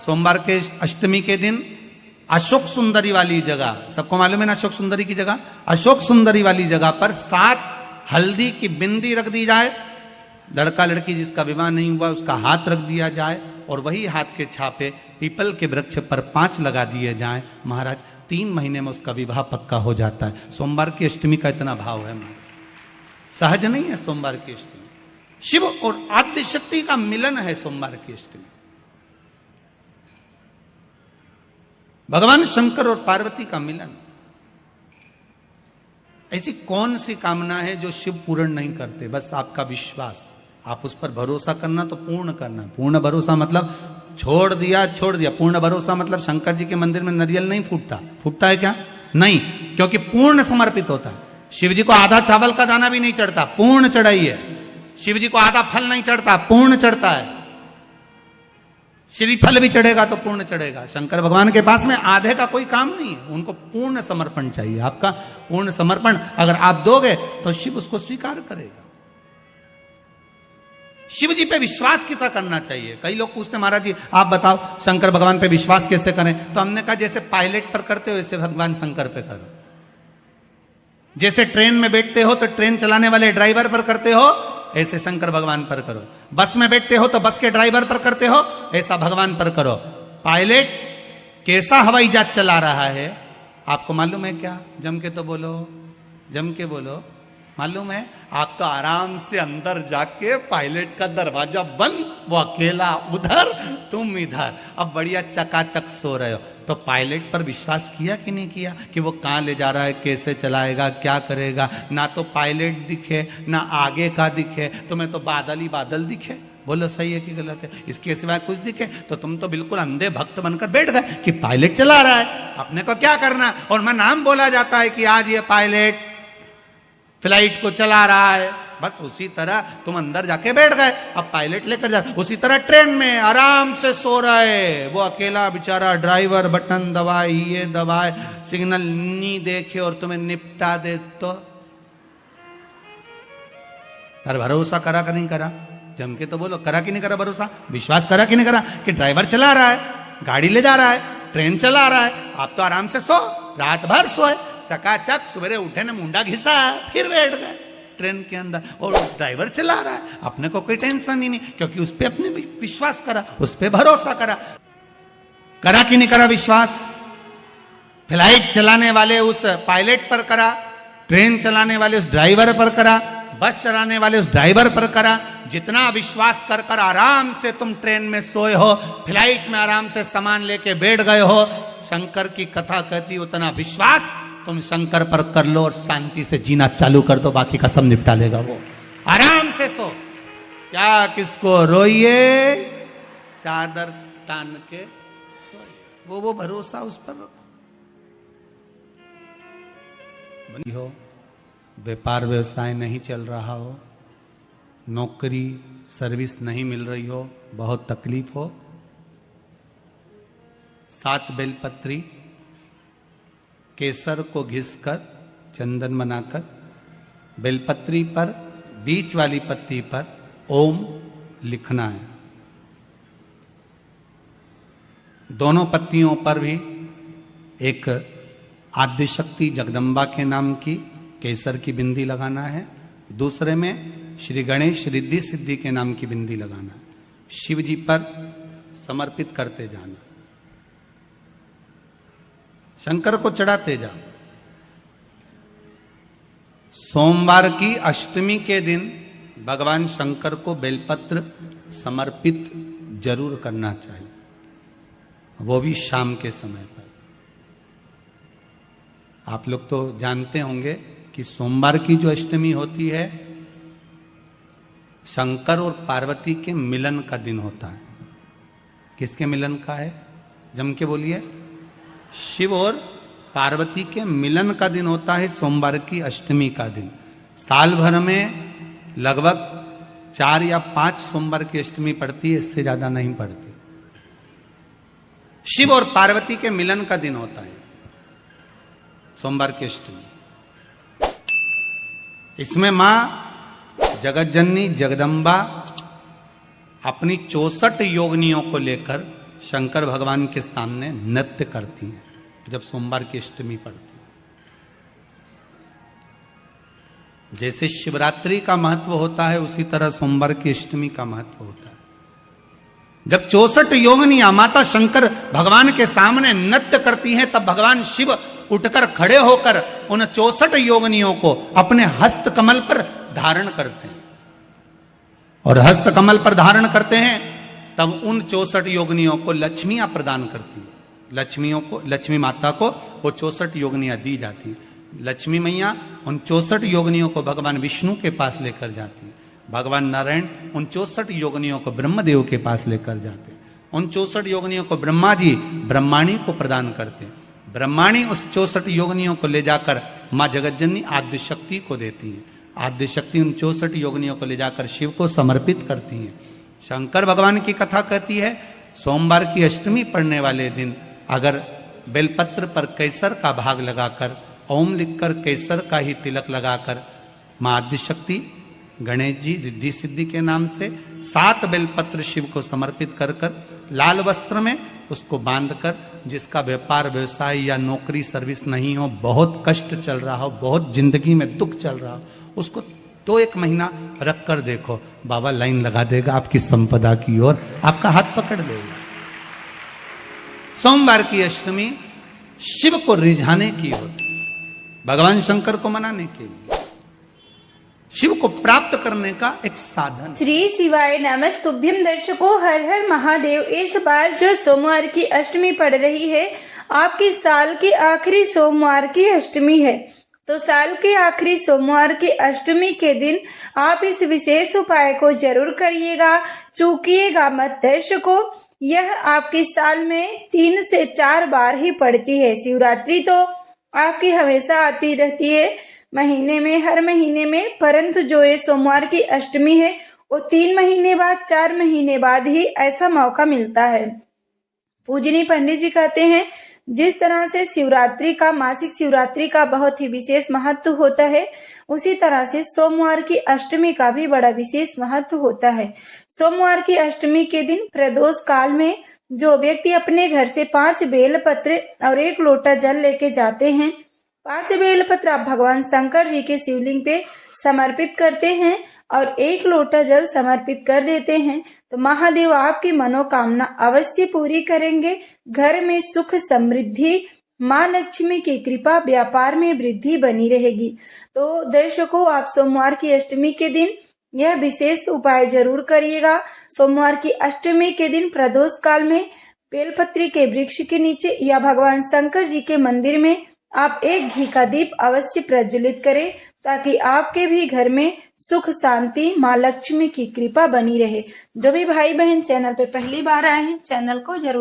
सोमवार के अष्टमी के दिन अशोक सुंदरी वाली जगह, सबको मालूम है ना अशोक सुंदरी की जगह, अशोक सुंदरी वाली जगह पर 7 हल्दी की बिंदी रख दी जाए। लड़का लड़की जिसका विवाह नहीं हुआ उसका हाथ रख दिया जाए और वही हाथ के छापे पीपल के वृक्ष पर 5 लगा दिए जाएं। महाराज 3 महीने में उसका विवाह पक्का हो जाता है। सोमवार की अष्टमी का इतना भाव है महाराज, सहज नहीं है सोमवार की अष्टमी। शिव और आद्य शक्ति का मिलन है सोमवार की अष्टमी। भगवान शंकर और पार्वती का मिलन। ऐसी कौन सी कामना है जो शिव पूर्ण नहीं करते? बस आपका विश्वास, आप उस पर भरोसा करना तो पूर्ण करना। पूर्ण भरोसा मतलब छोड़ दिया। पूर्ण भरोसा मतलब शंकर जी के मंदिर में नारियल नहीं फूटता है क्या? नहीं, क्योंकि पूर्ण समर्पित होता है। शिव जी को आधा चावल का दाना भी नहीं चढ़ता, पूर्ण चढ़ाई है। शिव जी को आधा फल नहीं चढ़ता, पूर्ण चढ़ता है। श्रीफल भी चढ़ेगा तो पूर्ण चढ़ेगा। शंकर भगवान के पास में आधे का कोई काम नहीं है, उनको पूर्ण समर्पण चाहिए। आपका पूर्ण समर्पण अगर आप दोगे तो शिव उसको स्वीकार करेगा। शिव जी पे विश्वास कितना करना चाहिए? कई लोग पूछते महाराज जी आप बताओ शंकर भगवान पे विश्वास कैसे करें? तो हमने कहा जैसे पायलट पर करते हो वैसे भगवान शंकर पे करो। जैसे ट्रेन में बैठते हो तो ट्रेन चलाने वाले ड्राइवर पर करते हो, ऐसे शंकर भगवान पर करो। बस में बैठते हो तो बस के ड्राइवर पर करते हो, ऐसा भगवान पर करो। पायलट कैसा हवाई जहाज चला रहा है आपको मालूम है क्या? जम के बोलो। मालूम है? आप तो आराम से अंदर जाके पायलट का दरवाजा बंद, वो अकेला उधर तुम इधर, अब बढ़िया चकाचक सो रहे हो। तो पायलट पर विश्वास किया कि नहीं किया कि वो कहां ले जा रहा है, कैसे चलाएगा, क्या करेगा? ना तो पायलट दिखे ना आगे का दिखे, तुम्हें तो बादल ही बादल दिखे। बोलो सही है कि गलत है? इसके सिवाय कुछ दिखे तो तुम तो बिल्कुल अंधे भक्त बनकर बैठ गए कि पायलट चला रहा है, अपने को क्या करना। और मैं नाम बोला जाता है कि आज ये पायलट फ्लाइट को चला रहा है, बस उसी तरह तुम अंदर जाके बैठ गए, अब पायलट लेकर जा। उसी तरह ट्रेन में आराम से सो रहे, वो अकेला बेचारा ड्राइवर बटन दबाए, ये दबाए, सिग्नल नहीं देखे और तुम्हें निपटा दे। तो पर भरोसा करा कि नहीं करा? जम के तो बोलो, करा कि नहीं करा भरोसा? विश्वास करा कि नहीं करा कि ड्राइवर चला रहा है, गाड़ी ले जा रहा है, ट्रेन चला रहा है, आप तो आराम से सो, रात भर सोए, चकाचक सवेरे उठे ना मुंडा घिसा फिर बैठ गए ट्रेन के अंदर, और ड्राइवर चला रहा है, अपने को कोई टेंशन ही नहीं, क्योंकि उस पर अपने विश्वास करा, उस पर भरोसा करा। करा कि नहीं करा विश्वास? फ्लाइट चलाने वाले उस पायलट पर करा, ट्रेन चलाने वाले उस ड्राइवर पर करा, बस चलाने वाले उस ड्राइवर पर करा। जितना विश्वास कर कर आराम से तुम ट्रेन में सोए हो, फ्लाइट में आराम से सामान लेके बैठ गए हो, शंकर की कथा कहती उतना विश्वास तुम शंकर पर कर लो और शांति से जीना चालू कर दो, बाकी का सब निपटा लेगा वो। आराम से सो, क्या किसको रोइए, चादर तान के सोइए, वो भरोसा उस पर रखो। बनी हो, व्यापार व्यवसाय नहीं चल रहा हो, नौकरी सर्विस नहीं मिल रही हो, बहुत तकलीफ हो, 7 बेलपत्री केसर को घिसकर चंदन बनाकर बेलपत्री पर बीच वाली पत्ती पर ओम लिखना है। दोनों पत्तियों पर भी एक आद्य शक्ति जगदम्बा के नाम की केसर की बिंदी लगाना है, दूसरे में श्री गणेश रिद्धि सिद्धि के नाम की बिंदी लगाना है। शिव जी पर समर्पित करते जाना, शंकर को चढ़ाते जाओ। सोमवार की अष्टमी के दिन भगवान शंकर को बेलपत्र समर्पित जरूर करना चाहिए, वो भी शाम के समय पर। आप लोग तो जानते होंगे कि सोमवार की जो अष्टमी होती है शंकर और पार्वती के मिलन का दिन होता है। किसके मिलन का है? जम के बोलिए। शिव और पार्वती के मिलन का दिन होता है सोमवार की अष्टमी का दिन। साल भर में लगभग 4 या 5 सोमवार की अष्टमी पड़ती है, इससे ज्यादा नहीं पड़ती। शिव और पार्वती के मिलन का दिन होता है सोमवार की अष्टमी। इसमें मां जगत जननी जगदम्बा अपनी 64 योगिनियों को लेकर शंकर भगवान के सामने नृत्य करती हैं जब सोमवार की अष्टमी पड़ती है। जैसे शिवरात्रि का महत्व होता है उसी तरह सोमवार की अष्टमी का महत्व होता है। जब 64 योगिनियां माता शंकर भगवान के सामने नृत्य करती हैं तब भगवान शिव उठकर खड़े होकर उन 64 योगिनियों को अपने हस्त कमल पर धारण करते हैं, और हस्त कमल पर धारण करते हैं तब उन 64 योगिनियों को लक्ष्मियां प्रदान करती है। लक्ष्मी माता को वो 64 योगिनियां दी जाती है। लक्ष्मी मैया उन 64 योगिनियों को भगवान विष्णु के पास लेकर जाती है। भगवान नारायण उन 64 योगिनियों को ब्रह्मदेव के पास लेकर जाते हैं। उन 64 योगिनियों को ब्रह्मा जी ब्रह्माणी को प्रदान करते हैं। ब्रह्माणी उस 64 योगिनियों को ले जाकर माँ जगतजननी आद्य शक्ति को देती है। आद्य शक्ति उन 64 योगिनियों को ले जाकर शिव को समर्पित करती है। शंकर भगवान की कथा कहती है सोमवार की अष्टमी पड़ने वाले दिन अगर बेलपत्र पर केसर का भाग लगाकर ओम लिखकर केसर का ही तिलक लगाकर माँ आद्य शक्ति गणेश जी रिद्धि सिद्धि के नाम से 7 बेलपत्र शिव को समर्पित कर लाल वस्त्र में उसको बांधकर, जिसका व्यापार व्यवसाय या नौकरी सर्विस नहीं हो, बहुत कष्ट चल रहा हो, बहुत जिंदगी में दुख चल रहा हो, उसको 1 महीना रख कर देखो, बाबा लाइन लगा देगा आपकी संपदा की ओर, आपका हाथ पकड़ लेगा। सोमवार की अष्टमी शिव को रिझाने की होती, भगवान शंकर को मनाने के लिए, शिव को प्राप्त करने का एक साधन। श्री शिवाय नमस्तुभ्यम। दर्शकों, हर हर महादेव। इस बार जो सोमवार की अष्टमी पड़ रही है आपके साल के आखिरी सोमवार की अष्टमी है, तो साल के आखिरी सोमवार की अष्टमी के दिन आप इस विशेष उपाय को जरूर करिएगा, चूकिएगा मत। दर्शकों, यह आपके साल में 3 से 4 बार ही पड़ती है। शिवरात्रि तो आपकी हमेशा आती रहती है महीने में, हर महीने में, परंतु जो ये सोमवार की अष्टमी है वो 3 महीने बाद, 4 महीने बाद ही ऐसा मौका मिलता है। पूजनीय पंडित जी कहते हैं जिस तरह से शिवरात्रि का, मासिक शिवरात्रि का बहुत ही विशेष महत्व होता है, उसी तरह से सोमवार की अष्टमी का भी बड़ा विशेष महत्व होता है। सोमवार की अष्टमी के दिन प्रदोष काल में जो व्यक्ति अपने घर से 5 बेलपत्र और 1 लोटा जल लेके जाते हैं, 5 बेलपत्र आप भगवान शंकर जी के शिवलिंग पे समर्पित करते हैं और 1 लोटा जल समर्पित कर देते हैं, तो महादेव आपकी मनोकामना अवश्य पूरी करेंगे। घर में सुख समृद्धि, माँ लक्ष्मी की कृपा, व्यापार में वृद्धि बनी रहेगी। तो दर्शकों, आप सोमवार की अष्टमी के दिन यह विशेष उपाय जरूर करिएगा। सोमवार की अष्टमी के दिन प्रदोष काल में बेलपत्री के वृक्ष के नीचे या भगवान शंकर जी के मंदिर में आप एक घी का दीप अवश्य प्रज्वलित करें, ताकि आपके भी घर में सुख शांति, माँ लक्ष्मी की कृपा बनी रहे। जो भी भाई बहन चैनल पे पहली बार आए हैं, चैनल को जरूर